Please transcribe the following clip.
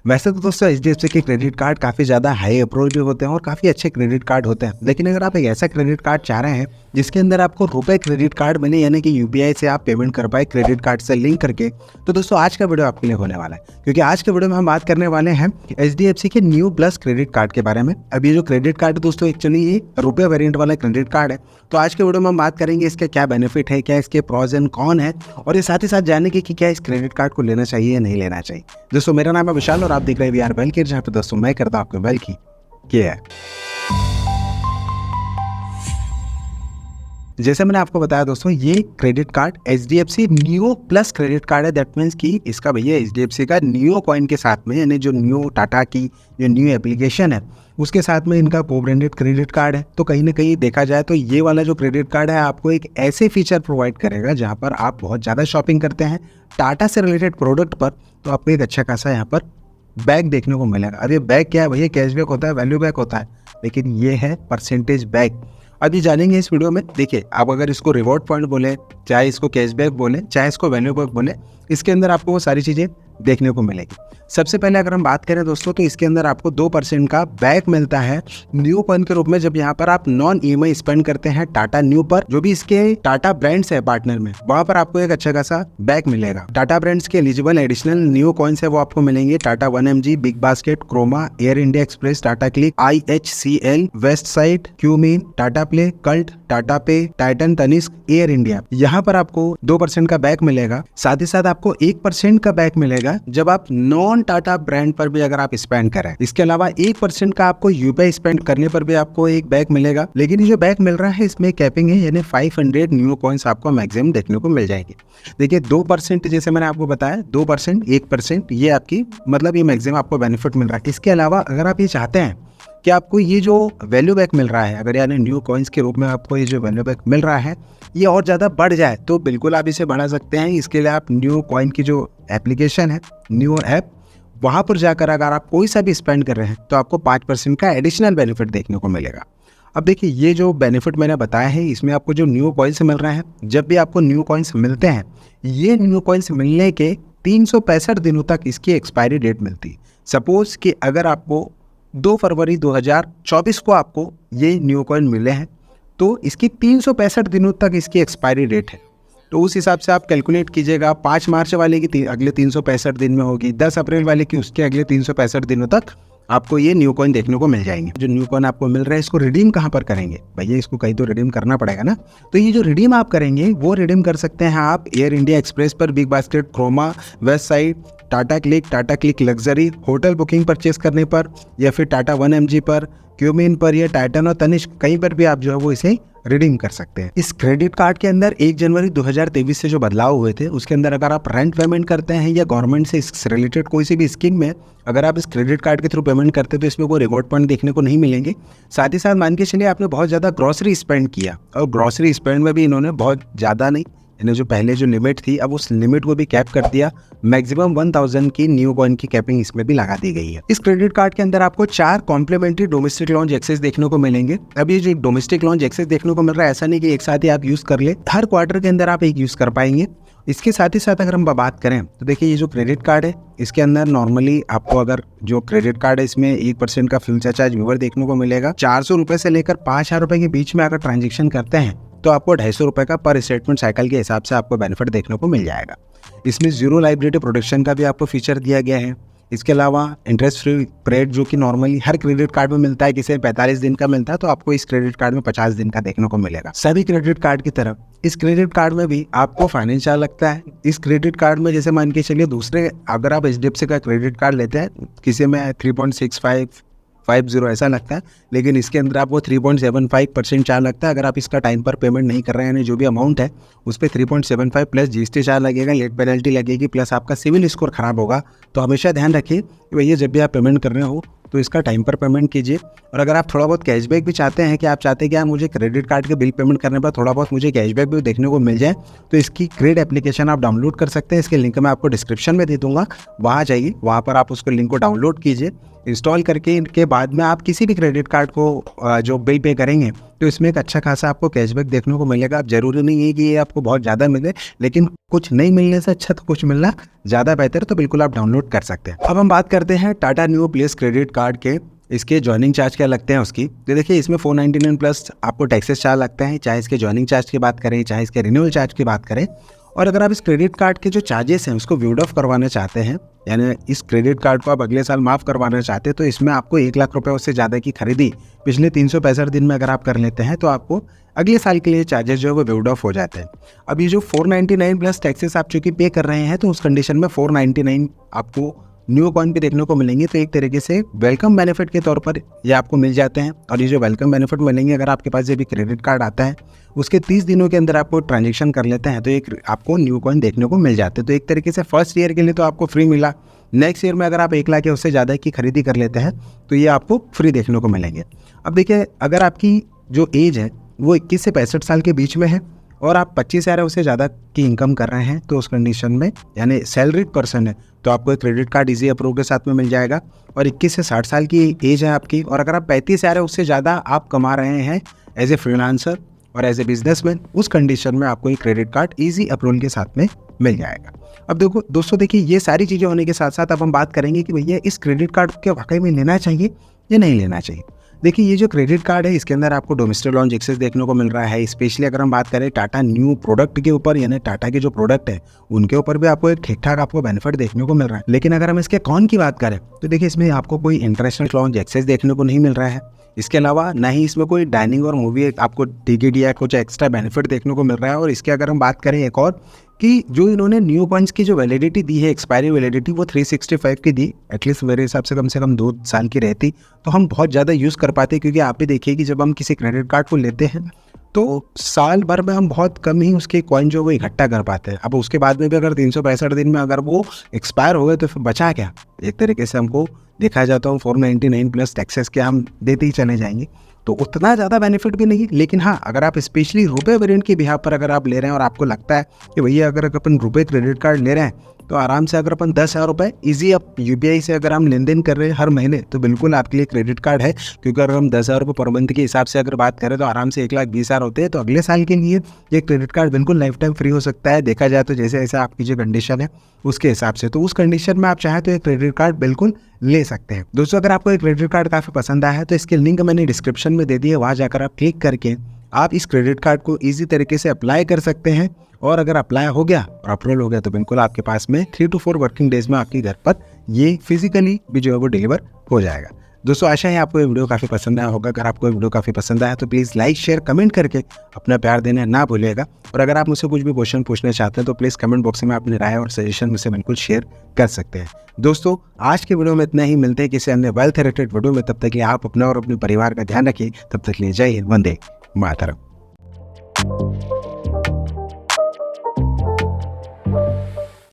वैसे तो दोस्तों एचडीएफसी के क्रेडिट कार्ड काफ़ी ज़्यादा हाई अप्रोच भी होते हैं और काफ़ी अच्छे क्रेडिट कार्ड होते हैं। लेकिन अगर आप एक ऐसा क्रेडिट कार्ड चाह रहे हैं जिसके अंदर आपको रुपए क्रेडिट कार्ड मिले, यानी कि यूपीआई से आप पेमेंट कर पाए क्रेडिट कार्ड से लिंक करके, तो दोस्तों आज का वीडियो आपके लिए होने वाला है। क्योंकि आज के वीडियो में हम बात करने वाले हैं एचडीएफसी के न्यू प्लस क्रेडिट कार्ड के बारे में। अब ये जो क्रेडिट कार्ड है दोस्तों, एक्चुअली ये रुपए वेरिएंट वाला क्रेडिट कार्ड है। तो आज के वीडियो में हम बात करेंगे इसके क्या बेनिफिट है, क्या इसके प्रोज एंड कॉन है, और ये साथ ही साथ जानेंगे कि क्या इस क्रेडिट कार्ड को लेना चाहिए या नहीं लेना चाहिए। दोस्तों मेरा नाम है विशाल और आप देख रहे हैं वीआर वेल केयर, जहाँ पे दोस्तों मैं करता हूँ आपको वेल की केयर। जैसे मैंने आपको बताया दोस्तों, ये credit card HDFC new plus credit card है। दैट मीन्स कि इसका भैया एचडीएफसी का न्यू कॉइन के साथ में, यानी जो न्यू टाटा की जो न्यू एप्लीकेशन है उसके साथ में इनका को ब्रांडेड क्रेडिट कार्ड है। तो कहीं ना कहीं देखा जाए तो ये वाला जो क्रेडिट कार्ड है आपको एक ऐसे फीचर प्रोवाइड करेगा जहाँ पर आप बहुत ज़्यादा शॉपिंग करते हैं टाटा से रिलेटेड प्रोडक्ट पर, तो आपको एक अच्छा खासा यहाँ पर बैक देखने को मिलेगा। अब ये बैक क्या है भैया? कैशबैक होता है, वैल्यू बैक होता है, लेकिन ये है परसेंटेज बैक। अभी जानेंगे इस वीडियो में। देखिए, आप अगर इसको रिवॉर्ड पॉइंट बोले, चाहे इसको कैशबैक बोले, चाहे इसको वैल्यू बैक बोले, इसके अंदर आपको वो सारी चीज़ें देखने को मिलेगी। सबसे पहले अगर हम बात करें दोस्तों, तो इसके अंदर आपको 2% का बैक मिलता है न्यू कॉइन के रूप में, जब यहाँ पर आप नॉन ईएमआई स्पेंड करते हैं टाटा न्यू पर। जो भी इसके टाटा ब्रांड्स है पार्टनर में, वहां पर आपको एक अच्छा खासा बैक मिलेगा। टाटा ब्रांड्स के एलिजिबल एडिशनल न्यू कॉइन्स है वो आपको मिलेंगे Tata 1mg, Big Basket, Croma, Air India Express, Tata Cliq, IHCL, West Side, Qmin, Tata Play, Cult, Tata Pay, Titan, Tanishq, air India. यहाँ पर आपको 2% का बैक मिलेगा। साथ ही साथ आपको 1% का बैक मिलेगा जब आप नॉन टाटा ब्रांड पर भी अगर आप स्पेंड करें। इसके अलावा 1% का आपको यूपीआई स्पेंड करने पर भी आपको एक बैक मिलेगा। लेकिन ये जो बैक मिल रहा है इसमें कैपिंग है, यानी 500 न्यू कॉइन्स आपको मैक्सिमम देखने को मिल जाएंगे। देखिए 2% जैसे मैंने आपको बताया, 2%, 1% ये आपकी मतलब ये मैक्सिमम आपको बेनिफिट मिल रहा है। इसके अलावा अगर आप ये चाहते हैं कि आपको ये जो वैल्यू बैक मिल रहा है, अगर यानी न्यू कॉइन्स के रूप में आपको ये जो वैल्यू बैक मिल रहा है ये और ज़्यादा बढ़ जाए, तो बिल्कुल आप इसे बढ़ा सकते हैं। इसके लिए आप न्यू कॉइन की जो एप्लीकेशन है, न्यू ऐप, वहाँ पर जाकर अगर आप कोई सा भी स्पेंड कर रहे हैं तो आपको 5% का एडिशनल बेनिफिट देखने को मिलेगा। अब देखिए, ये जो बेनिफिट मैंने बताया है इसमें आपको जो न्यू कॉइन्स मिल रहे हैं, जब भी आपको न्यू कॉइन्स मिलते हैं, ये न्यू कॉइन्स मिलने के 365 दिनों तक इसकी एक्सपायरी डेट मिलती है। सपोज कि अगर आपको 2 फरवरी 2024 को आपको ये न्यू कॉइन मिले हैं, तो इसकी 365 दिनों तक इसकी एक्सपायरी डेट है। तो उस हिसाब से आप कैलकुलेट कीजिएगा। 5 मार्च वाले की अगले 365 दिन में होगी, 10 अप्रैल वाले की उसके अगले 365 दिनों तक आपको ये न्यू कॉइन देखने को मिल जाएंगे। जो न्यू कॉइन आपको मिल रहा है इसको रिडीम कहाँ पर करेंगे भैया? इसको कहीं तो रिडीम करना पड़ेगा ना। तो ये जो रिडीम आप करेंगे वो रिडीम कर सकते हैं आप एयर इंडिया एक्सप्रेस पर, Big Basket, Croma, West Side, Tata Cliq luxury, hotel booking purchase करने पर, या फिर टाटा 1mg पर, क्यूमीन पर, या टाइटन और तनिष्क, कहीं पर भी आप जो है वो इसे रिडीम कर सकते हैं। इस क्रेडिट कार्ड के अंदर 1 जनवरी 2023 से जो बदलाव हुए थे उसके अंदर अगर आप रेंट पेमेंट करते हैं या गवर्नमेंट से इससे रिलेटेड कोई सी भी स्कीम में अगर आप इस क्रेडिट कार्ड के थ्रू पेमेंट करते हैं तो इसमें कोई रिवॉर्ड पॉइंट देखने को नहीं मिलेंगे। साथ ही साथ मान के चलिए आपने बहुत ज़्यादा ग्रॉसरी स्पेंड किया, और ग्रॉसरी स्पेंड में भी इन्होंने बहुत ज़्यादा नहीं, यानी जो पहले जो लिमिट थी अब उस लिमिट को भी कैप कर दिया। मैक्सिमम 1000 की न्यू कॉइन की कैपिंग इसमें भी लगा दी गई है। इस क्रेडिट कार्ड के अंदर आपको 4 कॉम्प्लीमेंट्री डोमेस्टिक लॉन्च एक्सेस देखने को मिलेंगे। अब ये जो डोमेस्टिक लॉन्च एक्सेस देखने को मिल रहा है, ऐसा नहीं कि एक साथ ही आप यूज कर ले, हर क्वार्टर के अंदर आप एक यूज कर पाएंगे। इसके साथ ही साथ अगर हम बात करें तो देखिए, ये जो क्रेडिट कार्ड है इसके अंदर नॉर्मली आपको अगर जो क्रेडिट कार्ड है इसमें 1% का फ्यूचर चार्ज व्यूवर देखने को मिलेगा। 400 रुपए से लेकर 5000 रुपए के बीच में अगर ट्रांजेक्शन करते हैं तो आपको 250 रुपए का पर स्टेटमेंट साइकिल के हिसाब से आपको बेनिफिट देखने को मिल जाएगा। इसमें जीरो लाइबिलिटी प्रोटेक्शन का भी आपको फीचर दिया गया है। इसके अलावा इंटरेस्ट फ्री पीरियड जो कि नॉर्मली हर क्रेडिट कार्ड में मिलता है, किसी 45 दिन का मिलता है, तो आपको इस क्रेडिट कार्ड में 50 दिन का देखने को मिलेगा। सभी क्रेडिट कार्ड की तरफ इस क्रेडिट कार्ड में भी आपको फाइनेंस चार्ज लगता है। इस क्रेडिट कार्ड में जैसे मान के चलिए दूसरे अगर आप एचडीएफसी का क्रेडिट कार्ड लेते हैं, किसी में 3.6550 ऐसा लगता है, लेकिन इसके अंदर आपको 3.75% चार्ज लगता है। अगर आप इसका टाइम पर पेमेंट नहीं कर रहे हैं, यानी जो भी अमाउंट है उस पर 3.75 प्लस जीएसटी चार्ज लगेगा, लेट पेनल्टी लगेगी, प्लस आपका सिविल स्कोर खराब होगा। तो हमेशा ध्यान रखिए कि भैया जब भी आप पेमेंट कर रहे हो तो इसका टाइम पर पेमेंट कीजिए। और अगर आप थोड़ा बहुत कैशबैक भी चाहते हैं कि आप चाहते हैं कि मुझे क्रेडिट कार्ड के बिल पेमेंट करने पर थोड़ा बहुत मुझे कैशबैक भी देखने को मिल जाए, तो इसकी क्रेड एप्लीकेशन आप डाउनलोड कर सकते हैं। इसके लिंक मैं आपको डिस्क्रिप्शन में दे दूंगा, वहाँ जाइए, वहाँ पर आप उसको लिंक को डाउनलोड कीजिए। इंस्टॉल करके इनके बाद में आप किसी भी क्रेडिट कार्ड को जो बिल पे करेंगे तो इसमें एक अच्छा खासा आपको कैशबैक देखने को मिलेगा। अब जरूरी नहीं है कि ये आपको बहुत ज़्यादा मिले, लेकिन कुछ नहीं मिलने से अच्छा तो कुछ मिलना ज़्यादा बेहतर है, तो बिल्कुल आप डाउनलोड कर सकते हैं। अब हम बात करते हैं Tata new plus credit card के इसके ज्वाइनिंग चार्ज क्या लगते हैं उसकी। तो देखिए इसमें 499 प्लस आपको टैक्सेस चार्ज लगते हैं, चाहे इसके ज्वाइनिंग चार्ज की बात करें, चाहे इसके रिन्यूअल चार्ज की बात करें। और अगर आप इस क्रेडिट कार्ड के जो चार्जेस हैं उसको विड ऑफ करवाना चाहते हैं, यानी इस क्रेडिट कार्ड को आप अगले साल माफ़ करवाना चाहते हैं, तो इसमें आपको 1 लाख रुपये उससे ज़्यादा की खरीदी पिछले 365 दिन में अगर आप कर लेते हैं तो आपको अगले साल के लिए चार्जेस जो है वो विड ऑफ हो जाते हैं। अब ये जो 499 प्लस टैक्सेस आप चूँकि पे कर रहे हैं, तो उस कंडीशन में 499 आपको न्यू कॉइन पे देखने को मिलेंगे। तो एक तरीके से वेलकम बेनिफिट के तौर पर ये आपको मिल जाते हैं। और ये जो वेलकम बेनिफिट मिलेंगे, अगर आपके पास ये भी क्रेडिट कार्ड आता है उसके 30 दिनों के अंदर आपको ट्रांजेक्शन कर लेते हैं, तो एक आपको न्यू कॉइन देखने को मिल जाते हैं। तो एक तरीके से फर्स्ट ईयर के लिए तो आपको फ्री मिला, नेक्स्ट ईयर में अगर आप 1 लाख या उससे ज़्यादा की खरीदी कर लेते हैं तो ये आपको फ्री देखने को मिलेंगे। अब देखिए, अगर आपकी जो एज है वो 21 से 65 साल के बीच में है और आप 25,000 या उससे ज़्यादा की इनकम कर रहे हैं, तो उस कंडीशन में यानी सैलरीड पर्सन है तो आपको एक क्रेडिट कार्ड इजी अप्रूव के साथ में मिल जाएगा। और 21 से 60 साल की एज है आपकी, और अगर आप 35,000 या उससे ज़्यादा आप कमा रहे हैं एज ए फ्रीलांसर और एज ए बिजनेसमैन, उस कंडीशन में आपको एक क्रेडिट कार्ड इजी अप्रूवल के साथ में मिल जाएगा। अब देखो दोस्तों, देखिए ये सारी चीज़ें होने के साथ साथ अब हम बात करेंगे कि भैया इस क्रेडिट कार्ड को क्या वाकई में लेना चाहिए या नहीं लेना चाहिए। देखिए ये जो क्रेडिट कार्ड है इसके अंदर आपको डोमेस्टिक लॉन्च एक्सेस देखने को मिल रहा है। स्पेशली अगर हम बात करें टाटा न्यू प्रोडक्ट के ऊपर, यानी टाटा के जो प्रोडक्ट है उनके ऊपर भी आपको एक ठीक ठाक आपको बेनिफिट देखने को मिल रहा है। लेकिन अगर हम इसके कौन की बात करें तो देखिए इसमें आपको कोई इंटरनेशनल लॉन्च एक्सेस देखने को नहीं मिल रहा है। इसके अलावा ना ही इसमें कोई डाइनिंग और मूवी आपको टिकट या कुछ एक्स्ट्रा बेनिफिट देखने को मिल रहा है। और इसके अगर हम बात करें एक और कि जो इन्होंने न्यू कॉइन्स की जो वैलिडिटी दी है, एक्सपायरी वैलिडिटी, वो 365 की दी। एटलीस्ट मेरे हिसाब से कम 2 साल की रहती तो हम बहुत ज़्यादा यूज़ कर पाते, क्योंकि आप भी देखिए कि जब हम किसी क्रेडिट कार्ड को लेते हैं तो साल भर में हम बहुत कम ही उसके कॉइन जो वो इकट्ठा कर पाते हैं। अब उसके बाद में भी अगर 365 दिन में अगर वो एक्सपायर हो गए तो फिर बचा क्या। एक तरीके से हमको देखा जाता हूँ 499 प्लस टैक्सेस के हम देते ही चले जाएंगे, तो उतना ज़्यादा बेनिफिट भी नहीं। लेकिन हाँ, अगर आप स्पेशली रुपए वेरिएंट के बिहाफ पर अगर आप ले रहे हैं और आपको लगता है कि भैया अगर अपन रुपए क्रेडिट कार्ड ले रहे हैं तो आराम से अगर अपन 10,000 रुपये ईजी अब UPI से अगर हम लेन देन कर रहे हैं हर महीने, तो बिल्कुल आपके लिए क्रेडिट कार्ड है। क्योंकि अगर हम 10,000 रुपये पर मंथ के हिसाब से अगर बात करें तो आराम से 1,20,000 होते हैं। तो अगले साल के लिए ये क्रेडिट कार्ड बिल्कुल लाइफ टाइम फ्री हो सकता है, देखा जाए तो जैसे जैसे आपकी जो कंडीशन है उसके हिसाब से। तो उस कंडीशन में आप चाहें तो एक क्रेडिट कार्ड बिल्कुल ले सकते हैं। दोस्तों, अगर आपको एक क्रेडिट कार्ड काफ़ी पसंद आया है तो इसकी लिंक मैंने डिस्क्रिप्शन में दे दी है, वहाँ जाकर आप क्लिक करके आप इस क्रेडिट कार्ड को ईजी तरीके से अप्लाई कर सकते हैं। और अगर अप्लाई हो गया और अप्रूवल हो गया तो बिल्कुल आपके पास में 3 to 4 वर्किंग डेज में आपके घर पर ये फिजिकली भी जो है वो डिलीवर हो जाएगा। दोस्तों, आशा है आपको ये वीडियो काफ़ी पसंद आया होगा। अगर आपको ये वीडियो काफ़ी पसंद आया तो प्लीज़ लाइक शेयर कमेंट करके अपना प्यार देना ना भूलिएगा। और अगर आप मुझसे कुछ भी क्वेश्चन पूछना चाहते हैं तो प्लीज़ कमेंट बॉक्स में अपनी राय और सजेशन मुझसे बिल्कुल शेयर कर सकते हैं। दोस्तों, आज के वीडियो में इतना ही। मिलते हैं किसी अन्य वेल्थ रिलेटेड वीडियो में। तब तक आप अपना और अपने परिवार का ध्यान रखिए। तब तक ले जाइए। वंदे मातरम।